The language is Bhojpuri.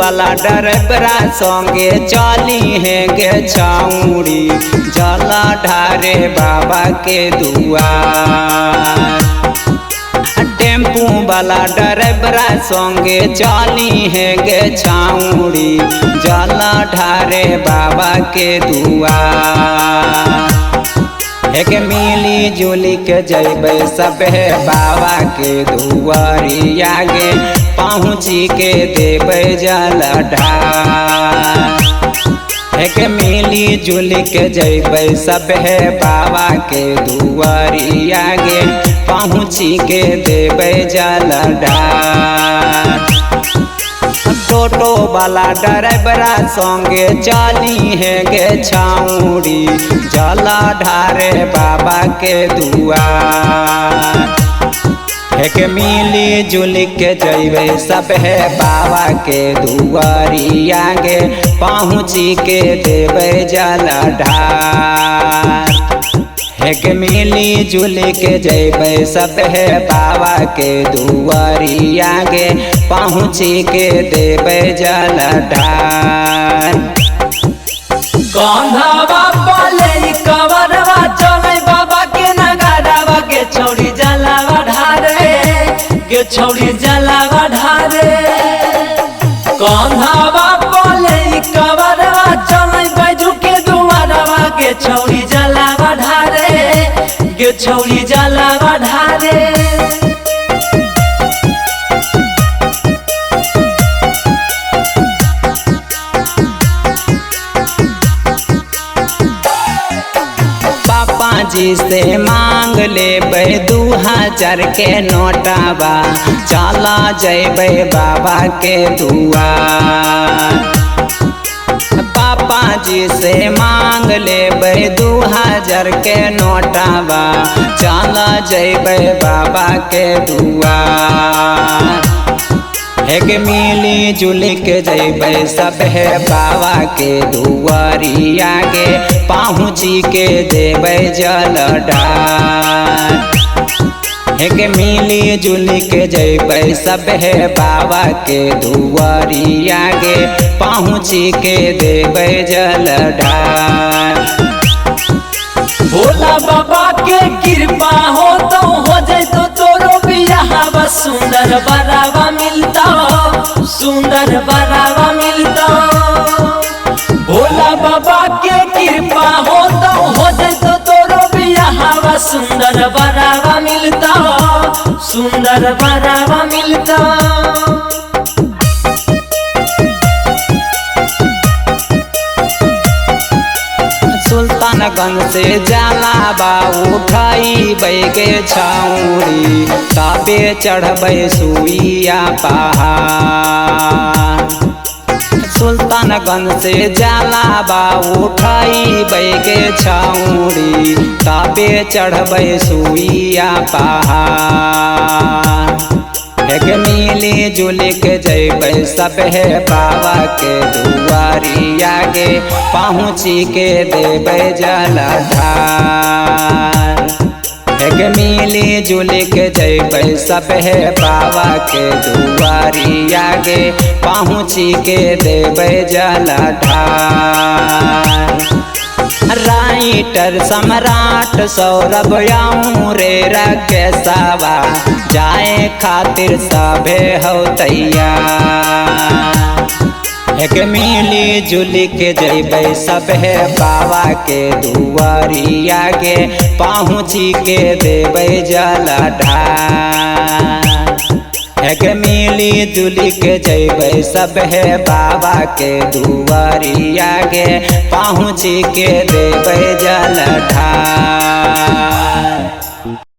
वाला डरबरा संगे चली है गे छौड़ी जला ढारे बाबा के दुआर। टेम्पू वाला डरबरा संगे चली है गे छौड़ी जला ढारे बाबा के दुआर। एक मिली जुली के जैबे सब है बाबा के दुआरिया गे पहुँची के देवे जल ढार। एक मिली जुली के जैबे सब है बाबा के दुआरिया गे पहुँची के देवे जल ढार। टोटो वाला डरबरा संगे चली है गे छौड़ी जला ढारे बाबा के दुआर। एक मिली जुली के जैबे सब है बाबा के दुआरिया गे पहुँची के देवे जल ढार। एक मिली जुली के जैबे सब है बाबा के दुआरिया गे पहुँची के देवे जल ढार। कंधावा पाले कवरवा चले बाबा के नगारावा के छौड़ी जलावा ढारे के छौड़ी जलावा ढारे। कंधावा पाले कवरवा चले बैजू के दुआरवा के छौड़ी जलावा ढारे के छौड़ी जलावा ढारे। जी से मांग लेबे 2000 के नोटाबा चला जैबे बाबा के दुआर। पापा जी से मांग लेबे 2000 के नोटाबा चला जैबे बाबा के दुआर। एक मिली जुली के जैबे सब है बाबा के दुआरिया गे पहुँची के देवे जल ढार। एक मिली जुली के जैबे सब है बाबा के दुआरिया गे पहुँची के देवे जल ढार। भोला बाबा के कृपा हो तो हो जैतो तोरो बियाह सुंदर बरावा मिलता सुंदर बरावा मिलता। भोला बाबा के कृपा हो तो हो जैतो तोरो बियाह सुंदर बरावा मिलता सुंदर बरावा मिलता। सुल्तानगंज से जाला बा उठाई बैगे छौड़ी तबे चढ़बे सुइया पहाड़। सुल्तानगंज से जाला बा उठाई बैगे छौड़ी तबे चढ़बे सुइया पहाड़। एक मिली जुली के जैबे सब है बाबा के दुआरिया गे पहुँची के देवे जल ढार। एक मिली जुली के जैबे सब है बाबा के दुआरिया गे पहुँची के देवे जल ढार। राइटर सम्राट सौरभ रे रकेशवा जाए खातिर सभे हो तैयार। एक मिली जुली के जैबे सब है बाबा के दुआरिया गे पहुँची के देवे जल ढार। एक मिली जुली के जैबे सब है बाबा के दुआरिया गे पहुँची के देवे जल ढार।